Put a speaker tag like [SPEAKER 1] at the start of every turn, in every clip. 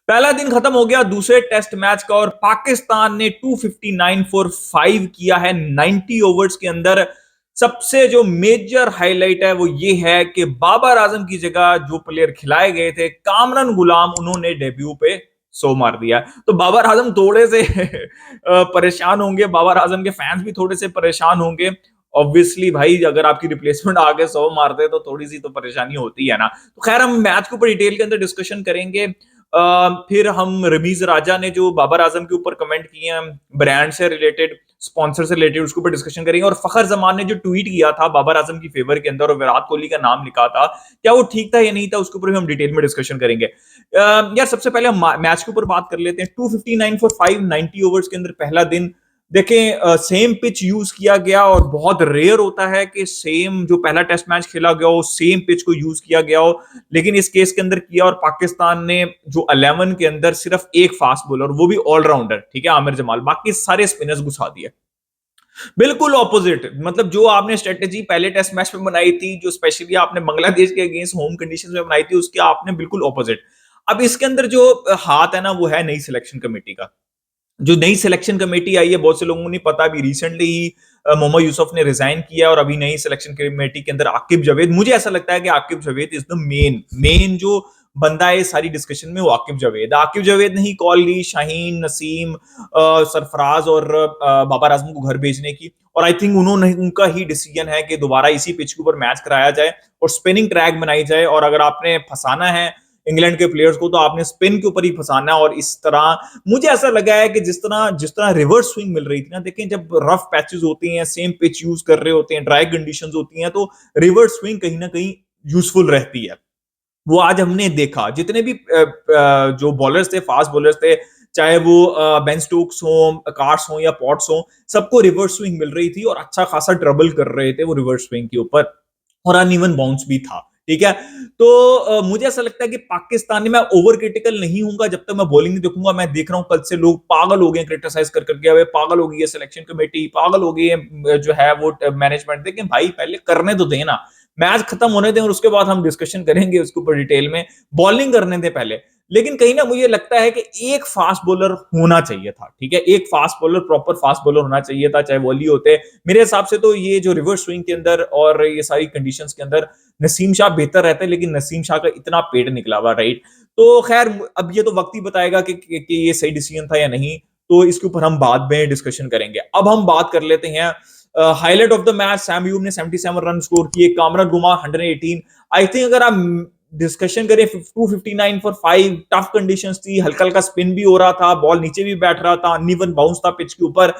[SPEAKER 1] पहला दिन खत्म हो गया दूसरे टेस्ट मैच का और पाकिस्तान ने 259 फॉर 5 किया है 90 ओवर्स के अंदर। सबसे जो मेजर हाईलाइट है वो ये है कि बाबर आजम की जगह जो प्लेयर खिलाए गए थे कामरान गुलाम, उन्होंने डेब्यू पे 100 मार दिया। तो बाबर आजम थोड़े से परेशान होंगे, बाबर आजम के फैंस भी थोड़े से परेशान होंगे। ऑब्वियसली भाई, अगर आपकी रिप्लेसमेंट आगे 100 मारते हैं तो थोड़ी सी तो परेशानी होती है ना। तो खैर, हम मैच के ऊपर डिटेल के अंदर डिस्कशन करेंगे। फिर हम रमीज राजा ने जो बाबर आजम के ऊपर कमेंट किए हैं ब्रांड से रिलेटेड, स्पॉन्सर से रिलेटेड, उसके ऊपर डिस्कशन करेंगे। और फखर जमान ने जो ट्वीट किया था बाबर आजम की फेवर के अंदर और विराट कोहली का नाम लिखा था, क्या वो ठीक था या नहीं था, उसके ऊपर भी हम डिटेल में डिस्कशन करेंगे। यार, सबसे पहले हम मैच के ऊपर बात कर लेते हैं। 259 फॉर 5 90 ओवर्स के अंदर पहला दिन। देखें, सेम पिच यूज किया गया और बहुत रेयर होता है कि सेम जो पहला टेस्ट मैच खेला गया हो सेम पिच को यूज किया गया हो, लेकिन इस केस के अंदर किया। और पाकिस्तान ने जो 11 के अंदर सिर्फ एक फास्ट बॉलर, वो भी ऑलराउंडर, ठीक है, आमिर जमाल, बाकी सारे स्पिनर्स घुसा दिए। बिल्कुल ऑपोजिट, मतलब जो आपने स्ट्रेटेजी पहले टेस्ट मैच में बनाई थी, जो स्पेशली आपने बांग्लादेश के अगेंस्ट होम कंडीशंस में बनाई थी, उसके आपने बिल्कुल ऑपोजिट। अब इसके अंदर जो हाथ है ना, वो है नई सिलेक्शन कमेटी का। जो नई सिलेक्शन कमेटी आई है, बहुत से लोगों को नहीं पता, अभी रिसेंटली ही मोहम्मद यूसुफ ने रिजाइन किया और अभी नई सिलेक्शन कमेटी के अंदर आकिब जावेद, मुझे ऐसा लगता है कि Aqib Javed is the main जो बंदा है सारी डिस्कशन में, वो आकिब जावेद ने ही कॉल ली शाहीन, नसीम, सरफराज और बाबर आजम को घर भेजने की। और आई थिंक उन्होंने, उनका ही डिसीजन है कि दोबारा इसी पिच के ऊपर मैच कराया जाए और स्पिनिंग ट्रैक बनाई जाए। और अगर आपने फंसाना है इंग्लैंड के प्लेयर्स को, तो आपने स्पिन के ऊपर ही फंसाना है। और इस तरह मुझे ऐसा लगा है कि जिस तरह रिवर्स स्विंग मिल रही थी ना, देखें, जब रफ पैचेस होती हैं, सेम पिच यूज कर रहे होते हैं, ड्राई कंडीशंस होती हैं, तो रिवर्स स्विंग कहीं ना कहीं यूजफुल रहती है। वो आज हमने देखा, जितने भी जो बॉलर्स थे, फास्ट बॉलर्स थे, चाहे वो बेन स्टोक्स हो, कार्स हो या पॉट्स हो, सबको रिवर्स स्विंग मिल रही थी और अच्छा खासा ट्रबल कर रहे थे वो रिवर्स स्विंग के ऊपर। और अनइवन बाउंस भी था, ठीक है। तो मुझे ऐसा लगता है कि पाकिस्तान में, मैं ओवर क्रिटिकल नहीं हूंगा जब तक मैं बॉलिंग नहीं देखूंगा। मैं देख रहा हूं कल से लोग पागल हो गए क्रिटिसाइज कर करके, अबे पागल हो गई है सिलेक्शन कमेटी, पागल हो गई है जो है वो मैनेजमेंट। देखें भाई, पहले करने तो देना, मैच खत्म होने दें और उसके बाद हम डिस्कशन करेंगे उसके ऊपर डिटेल में। बॉलिंग करने दें पहले। लेकिन कहीं ना मुझे लगता है कि एक फास्ट बॉलर होना चाहिए था, ठीक है, एक fast bowler, proper fast bowler होना चाहिए था, चाहे वॉली होते। मेरे हिसाब से तो ये जो रिवर्स स्विंग के अंदर और ये सारी कंडीशंस के अंदर नसीम शाह बेहतर रहता है, लेकिन नसीम शाह का इतना पेट निकला हुआ, राइट। तो खैर, अब ये तो वक्त ही बताएगा कि ये सही डिसीजन था या नहीं। तो इसके ऊपर हम बाद में डिस्कशन करेंगे। अब हम बात कर लेते हैं highlight of the match. Sam Ayub ने 77 रन स्कोर किए, कामरान गुमान 118। आई थिंक अगर आप डिस्कशन करें, 259 फॉर 5, टफ कंडीशंस थी, हल्का हल्का स्पिन भी हो रहा था, बॉल नीचे भी बैठ रहा था, अनइवन बाउंस था पिच के ऊपर।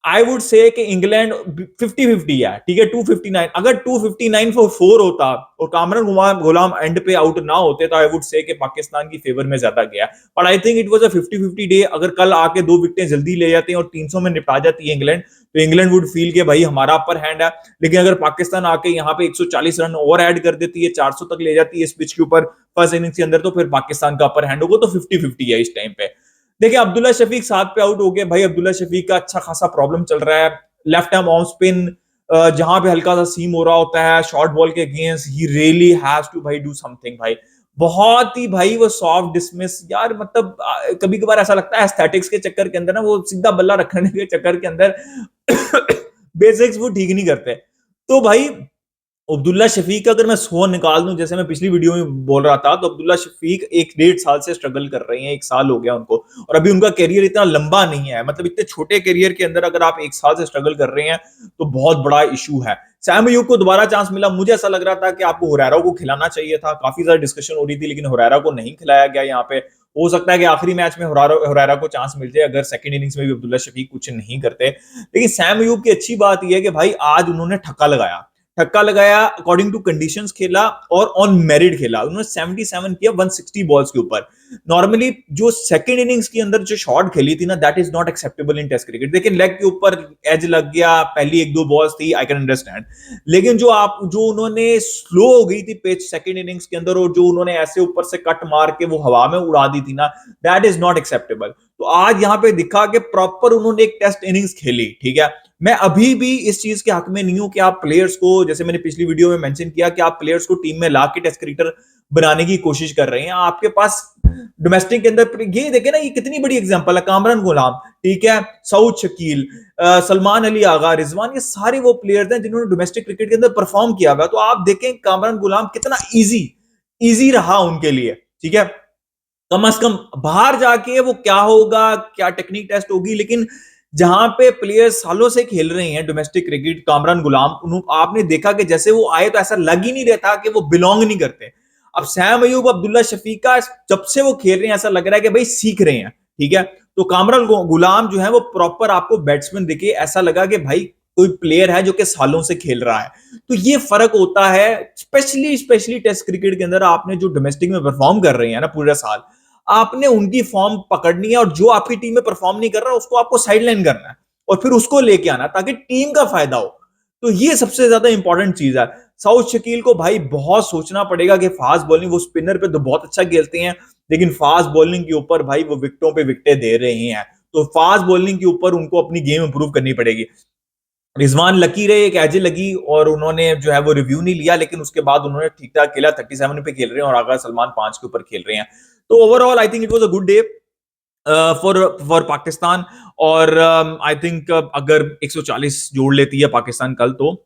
[SPEAKER 1] आई वुड से कि इंग्लैंड 50-50 है, ठीक है। 259, अगर 259 फॉर 4 होता और कामरान गुलाम एंड पे आउट ना होते, तो आई वुड से कि पाकिस्तान की फेवर में ज्यादा गया। But I think it was a 50-50 day. अगर कल आके 2 विकेटें जल्दी ले जाते हैं और 300 में निपटा जाती है इंग्लैंड, तो इंग्लैंड वुड फील के भाई हमारा अपर हैंड है। लेकिन अगर पाकिस्तान आके यहाँ पे 140 रन और ऐड कर देती है, 400 तक ले जाती है इस पिच के ऊपर फर्स्ट इनिंग्स के अंदर, तो फिर पाकिस्तान का अपर हैंड होगा। तो 50-50 है इस टाइम पे। देखिए, अब्दुल्ला शफीक 7 पे आउट हो गए भाई। अब्दुल्ला शफीक का अच्छा खासा प्रॉब्लम चल रहा है। लेफ्ट हैंड ऑफ स्पिन, जहां पे हल्का सा सीम हो रहा होता है शॉर्ट बॉल के against, he really has to भाई डू समथिंग भाई। बहुत ही भाई वो सॉफ्ट डिसमिस यार, मतलब कभी कभार ऐसा लगता है एस्थेटिक्स के चक्कर के अंदर ना, वो सीधा बल्ला रखने के चक्कर के अंदर बेसिक्स वो ठीक नहीं करते। तो भाई, अब्दुल्ला शफीक का अगर मैं 100 निकाल दूं, जैसे मैं पिछली वीडियो में बोल रहा था, तो अब्दुल्ला शफीक 1-1.5 साल से स्ट्रगल कर रहे हैं, 1 साल हो गया उनको। और अभी उनका करियर इतना लंबा नहीं है, मतलब इतने छोटे करियर के अंदर अगर आप 1 साल से स्ट्रगल कर रहे हैं, तो बहुत बड़ा इशू है। सैम अयूब को दोबारा चांस मिला। मुझे ऐसा लग रहा था कि आपको हुरैरा को खिलाना चाहिए था, काफी ज्यादा डिस्कशन हो रही थी, लेकिन हुरैरा को नहीं खिलाया गया यहाँ पे। हो सकता है कि आखिरी मैच में हुरैरा को चांस मिल जाए, अगर सेकंड इनिंग्स में भी अब्दुल्ला शफीक कुछ नहीं करते। लेकिन सैम अयूब की अच्छी बात यह है कि भाई आज उन्होंने ठक्का लगाया, अकॉर्डिंग टू कंडीशंस खेला और ऑन मेरिट खेला। उन्होंने 77 किया 160 बॉल्स के ऊपर। नॉर्मली जो सेकंड इनिंग्स के अंदर जो शॉट खेली थी ना, that is not acceptable in test cricket. देखिए, लेग के ऊपर एज लग गया, पहली 1-2 बॉल्स थी, आई कैन अंडरस्टैंड। लेकिन जो उन्होंने स्लो हो गई थी पिच सेकंड इनिंग्स के अंदर, और जो उन्होंने ऐसे ऊपर से कट मार के वो हवा में उड़ा दी थी ना, दैट इज नॉट एक्सेप्टेबल। तो आज यहां पे दिखा कि प्रॉपर उन्होंने एक टेस्ट इनिंग्स खेली, ठीक है। मैं अभी भी इस चीज के हक में नहीं हूं कि आप प्लेयर्स को, जैसे मैंने पिछली वीडियो में मेंशन किया, कि आप प्लेयर्स को टीम में ला के टेस्ट क्रिकेटर बनाने की कोशिश कर रहे हैं। आपके पास डोमेस्टिक के अंदर ये देखे ना, ये कितनी बड़ी एग्जांपल है, कामरान गुलाम, ठीक है, सऊद शकील, सलमान अली आगा, रिजवान, ये सारे वो प्लेयर्स हैं जिन्होंने डोमेस्टिक क्रिकेट के अंदर परफॉर्म किया हुआ। तो आप देखें कामरान गुलाम कितना इजी इजी रहा उनके लिए, ठीक है। कम से कम बाहर जाके वो क्या होगा, क्या टेक्निक टेस्ट होगी, लेकिन जहां पे प्लेयर्स सालों से खेल रहे हैं डोमेस्टिक क्रिकेट, कामरान गुलाम, आपने देखा कि जैसे वो आए तो ऐसा लग ही नहीं रहता कि वो बिलोंग नहीं करते। अब सैम अयूब, अब्दुल्ला शफीका, जब से वो खेल रहे हैं ऐसा लग रहा है कि भाई सीख रहे हैं, ठीक है। तो कामरान गुलाम जो है वो प्रॉपर आपको बैट्समैन दिखे, ऐसा लगा कि भाई कोई प्लेयर है जो कि सालों से खेल रहा है। तो ये फर्क होता है, स्पेशली टेस्ट क्रिकेट के अंदर। आपने जो डोमेस्टिक में परफॉर्म कर रहे हैं ना पूरा साल, आपने उनकी फॉर्म पकड़नी है, और जो आपकी टीम में परफॉर्म नहीं कर रहा उसको आपको साइडलाइन करना है और फिर उसको लेके आना ताकि टीम का फायदा हो। तो ये सबसे ज्यादा इंपॉर्टेंट चीज है। सऊद शकील को भाई बहुत सोचना पड़ेगा कि फास्ट बॉलिंग, वो स्पिनर पे तो बहुत अच्छा खेलते हैं, लेकिन फास्ट बॉलिंग के ऊपर भाई वो विकेटों पे विकेटें दे रहे हैं। तो फास्ट बॉलिंग के ऊपर उनको अपनी गेम इंप्रूव करनी पड़ेगी। रिजवान लकी रहे, एक एज लगी, और उन्होंने जो है वो रिव्यू नहीं लिया, लेकिन उसके बाद उन्होंने ठीक ठाक खेला, 37 पे खेल रहे हैं और आगा सलमान 5 के ऊपर खेल रहे हैं। तो overall I think it was a good day for Pakistan. और आई थिंक अगर 140 जोड़ लेती है पाकिस्तान कल, तो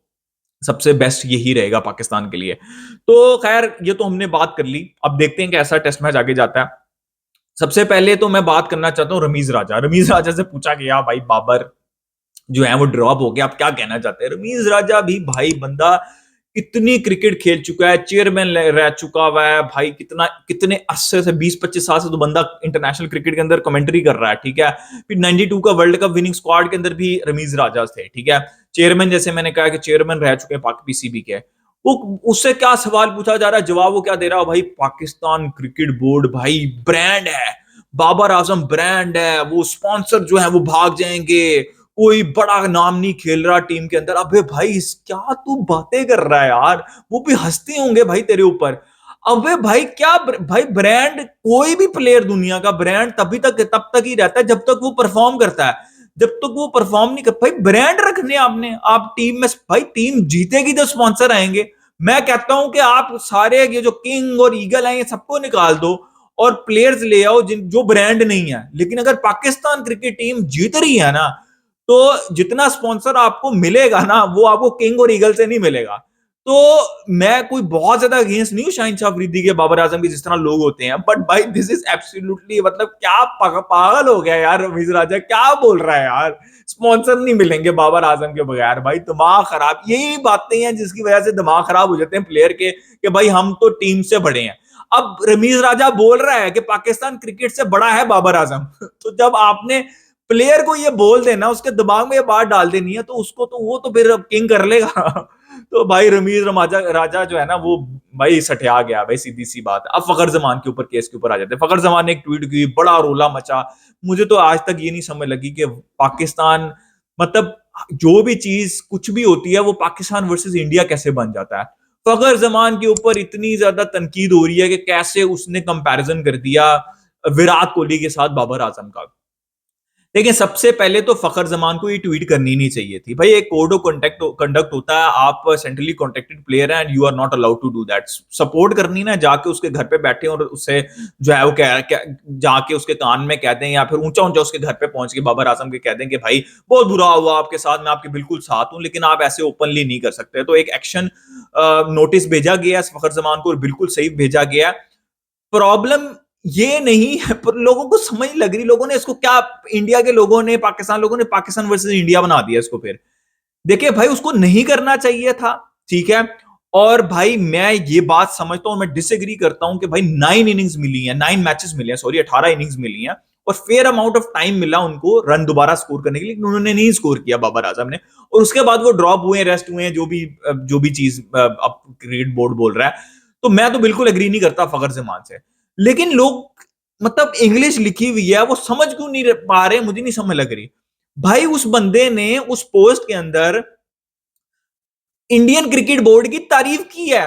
[SPEAKER 1] सबसे बेस्ट यही रहेगा पाकिस्तान के लिए। तो खैर, ये तो हमने बात कर ली। अब देखते हैं कि ऐसा टेस्ट मैच आगे जाता है। सबसे पहले तो मैं बात करना चाहता हूँ रमीज राजा से पूछा गया भाई बाबर जो है वो ड्रॉप हो गया, आप क्या कहना चाहते हैं? रमीज राजा भी भाई बंदा इतनी क्रिकेट खेल चुका है, चेयरमैन रह चुका हुआ है भाई, कितना कितने अरसे से, 20-25 साल से तो बंदा इंटरनेशनल क्रिकेट के अंदर कमेंट्री कर रहा है, ठीक है। फिर 92 का वर्ल्ड कप विनिंग स्क्वाड के अंदर भी रमीज राजा थे, ठीक है। चेयरमैन, जैसे मैंने कहा कि चेयरमैन रह चुके हैं पाक पीसीबी के। वो उससे क्या सवाल पूछा जा रहा है, जवाब वो क्या दे रहा है भाई, पाकिस्तान क्रिकेट बोर्ड भाई ब्रांड है, बाबर आजम ब्रांड है, वो स्पॉन्सर जो है वो भाग जाएंगे, कोई बड़ा नाम नहीं खेल रहा टीम के अंदर। अबे भाई क्या तू बातें कर रहा है यार, वो भी हंसते होंगे भाई तेरे ऊपर। अबे भाई क्या भाई, ब्रांड, कोई भी प्लेयर दुनिया का ब्रांड तब तक ही रहता है जब तक वो परफॉर्म करता है। जब तक वो परफॉर्म नहीं कर, भाई ब्रांड रखने आपने, आप टीम में, भाई टीम जीतेगी तो स्पॉन्सर आएंगे। मैं कहता हूं कि आप सारे ये जो किंग और ईगल है, ये सबको निकाल दो और प्लेयर्स ले आओ जिन जो ब्रांड नहीं है। लेकिन अगर पाकिस्तान क्रिकेट टीम जीत रही है ना, तो जितना स्पॉन्सर आपको मिलेगा ना, वो आपको किंग और ईगल से नहीं मिलेगा। तो मैं कोई बहुत ज्यादा अगेंस्ट नहीं हूं शाहिन शाह अफरीदी के, बाबर आजम के, जिस तरह लोग होते हैं, बट भाई दिस इज एब्सोल्युटली, मतलब क्या पागल हो गया यार रमीज राजा, क्या बोल रहा है यार, स्पॉन्सर नहीं मिलेंगे बाबर आजम के बगैर। भाई दिमाग खराब, यही बातें हैं जिसकी वजह से दिमाग खराब हो जाते हैं प्लेयर के, कि भाई हम तो टीम से बड़े हैं। अब रमीज राजा बोल रहा है कि पाकिस्तान क्रिकेट से बड़ा है बाबर आजम तो जब आपने प्लेयर को ये बोल देना, उसके दिमाग में ये बात डाल देनी है, तो उसको तो वो तो फिर किंग कर लेगा तो भाई रमीज राजा जो है ना, वो भाई सठिया गया भाई, सीधी सी बात है। अब फखर जमान के ऊपर, केस के ऊपर आ जाते हैं। फखर जमान ने एक ट्वीट की, बड़ा रोला मचा। मुझे तो आज तक ये नहीं समझ लगी कि पाकिस्तान, मतलब जो भी चीज कुछ भी होती है वो पाकिस्तान वर्सेस इंडिया कैसे बन जाता है। फखर जमान के ऊपर इतनी ज्यादा तनकीद हो रही है कि कैसे उसने कंपैरिजन कर दिया विराट कोहली के साथ बाबर आजम का। देखिए, सबसे पहले तो फखर जमान को ये ट्वीट करनी नहीं चाहिए थी भाई। एक कोड ऑफ कंडक्ट होता है, आप सेंट्रली कॉन्टेक्टेड प्लेयर हैं and you are not allowed to do that. Support करनी ना, जाके उसके घर पे बैठे और उससे जो है वो जाके उसके कान में कह दें, या फिर ऊंचा ऊंचा उसके घर पे पहुंच के बाबर आजम के कह दें कि भाई बहुत बुरा हुआ आपके साथ, मैं आपके बिल्कुल साथ हूं, लेकिन आप ऐसे ओपनली नहीं कर सकते। तो एक एक्शन नोटिस भेजा गया फखर जमान को, और बिल्कुल सही भेजा गया। प्रॉब्लम ये नहीं है, पर लोगों को समझ लग रही, लोगों ने इसको क्या, इंडिया के लोगों ने, पाकिस्तान लोगों ने पाकिस्तान वर्सेस इंडिया बना दिया इसको। फिर देखिए भाई, उसको नहीं करना चाहिए था, ठीक है। और भाई मैं ये बात समझता हूं, मैं डिसएग्री करता हूं कि भाई 9 इनिंग्स मिली हैं, 9 मैचेस मिले हैं, सॉरी 18 इनिंग्स मिली हैं, और फेयर अमाउंट ऑफ टाइम मिला उनको रन दोबारा स्कोर करने के लिए, लेकिन उन्होंने नहीं स्कोर किया बाबर आजम ने। और उसके बाद वो ड्रॉप हुए, रेस्ट हुए हैं, जो भी चीज अब क्रिकेट बोर्ड बोल रहा है। तो मैं तो बिल्कुल एग्री नहीं करता फखर जमान से। लेकिन लोग, मतलब इंग्लिश लिखी हुई है, वो समझ क्यों नहीं पा रहे, मुझे नहीं समझ लग रही। भाई उस बंदे ने उस पोस्ट के अंदर इंडियन क्रिकेट बोर्ड की तारीफ की है,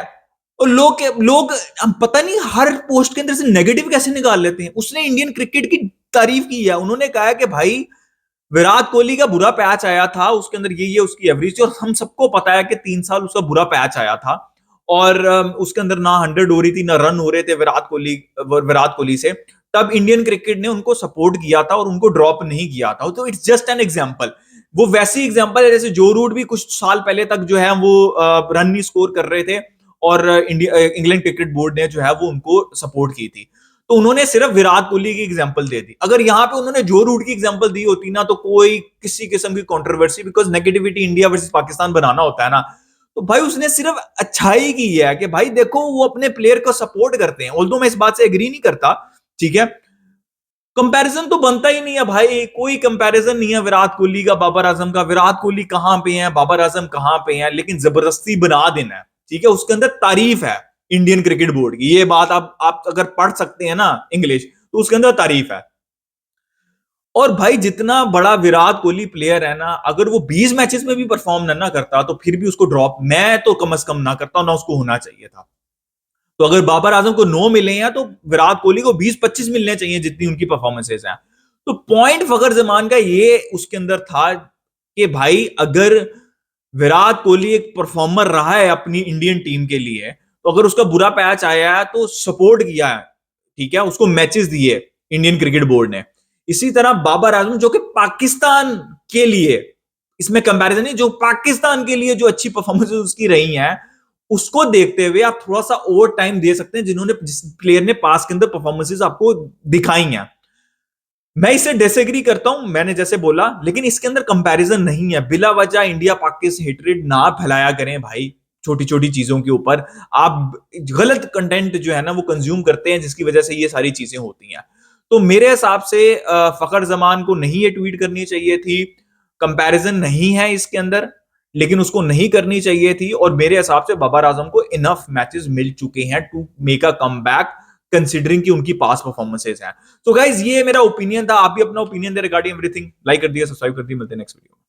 [SPEAKER 1] और लोग पता नहीं हर पोस्ट के अंदर से नेगेटिव कैसे निकाल लेते हैं। उसने इंडियन क्रिकेट की तारीफ की है। उन्होंने कहा है कि भाई विराट कोहली का बुरा पैच आया था, उसके अंदर ये उसकी एवरेज थी, और हम सबको पता है कि 3 साल उसका बुरा पैच आया था, और उसके अंदर ना 100 हो रही थी, ना रन हो रहे थे विराट कोहली से। तब इंडियन क्रिकेट ने उनको सपोर्ट किया था और उनको ड्रॉप नहीं किया था। तो इट्स जस्ट एन एग्जाम्पल। वो वैसी एग्जाम्पल है जैसे जो रूट भी कुछ साल पहले तक जो है वो रन नहीं स्कोर कर रहे थे, और इंग्लैंड क्रिकेट बोर्ड ने जो है वो उनको सपोर्ट की थी। तो उन्होंने सिर्फ विराट कोहली की एग्जांपल दे दी। अगर यहां पे उन्होंने जो रूट की एग्जांपल दी होती ना, तो कोई किसी किस्म की controversy, because negativity India versus Pakistan बनाना होता है ना, तो भाई उसने सिर्फ अच्छाई की है कि भाई देखो वो अपने प्लेयर को सपोर्ट करते हैं। ऑल्दो मैं इस बात से एग्री नहीं करता, ठीक है, कंपैरिजन तो बनता ही नहीं है भाई, कोई कंपैरिजन नहीं है विराट कोहली का बाबर आजम का। विराट कोहली कहां पे है, बाबर आजम कहां पे है, लेकिन जबरदस्ती बना देना है, ठीक है, उसके अंदर तारीफ है इंडियन क्रिकेट बोर्ड की। ये बात आप अगर पढ़ सकते हैं ना इंग्लिश, तो उसके अंदर तारीफ है। और भाई जितना बड़ा विराट कोहली प्लेयर है ना, अगर वो 20 मैचेस में भी परफॉर्म ना करता, तो फिर भी उसको ड्रॉप मैं तो कम से कम ना करता, ना उसको होना चाहिए था। तो अगर बाबर आजम को 9 मिले हैं, तो विराट कोहली को 20-25 मिलने चाहिए, जितनी उनकी परफॉर्मेंसेज हैं। तो पॉइंट फखर जमान का ये उसके अंदर था कि भाई अगर विराट कोहली एक परफॉर्मर रहा है अपनी इंडियन टीम के लिए, तो अगर उसका बुरा पैच आया है तो सपोर्ट किया है, ठीक है, उसको मैचेस दिए इंडियन क्रिकेट बोर्ड ने। इसी तरह बाबर आजम जो कि पाकिस्तान के लिए, इसमें कंपैरिजन नहीं, जो पाकिस्तान के लिए जो अच्छी परफॉर्मेंस उसकी रही हैं, उसको देखते हुए आप थोड़ा सा ओवर टाइम दे सकते हैं, जिस प्लेयर ने पास के अंदर परफॉर्मेंसेस आपको दिखाई हैं। मैं इसे डिसएग्री करता हूं, मैंने जैसे बोला, लेकिन इसके अंदर कंपैरिजन नहीं है। बिला वजह इंडिया पाकिस्तान हेट्रेड ना फैलाया करें भाई, छोटी छोटी चीजों के ऊपर। आप गलत कंटेंट जो है ना वो कंज्यूम करते हैं, जिसकी वजह से ये सारी चीजें होती हैं। तो मेरे हिसाब से फखर जमान को नहीं ये ट्वीट करनी चाहिए थी। कंपैरिजन नहीं है इसके अंदर, लेकिन उसको नहीं करनी चाहिए थी। और मेरे हिसाब से बाबर आजम को इनफ मैचेस मिल चुके हैं to make a comeback, considering कि उनकी पास परफॉर्मेंसेज हैं। तो गाइज ये मेरा ओपिनियन था, आप भी अपना ओपिनियन दे रिगार्डिंग एवरीथिंग। लाइक कर दिया, सब्सक्राइब कर दिया, मिलते हैं नेक्स्ट वीडियो में।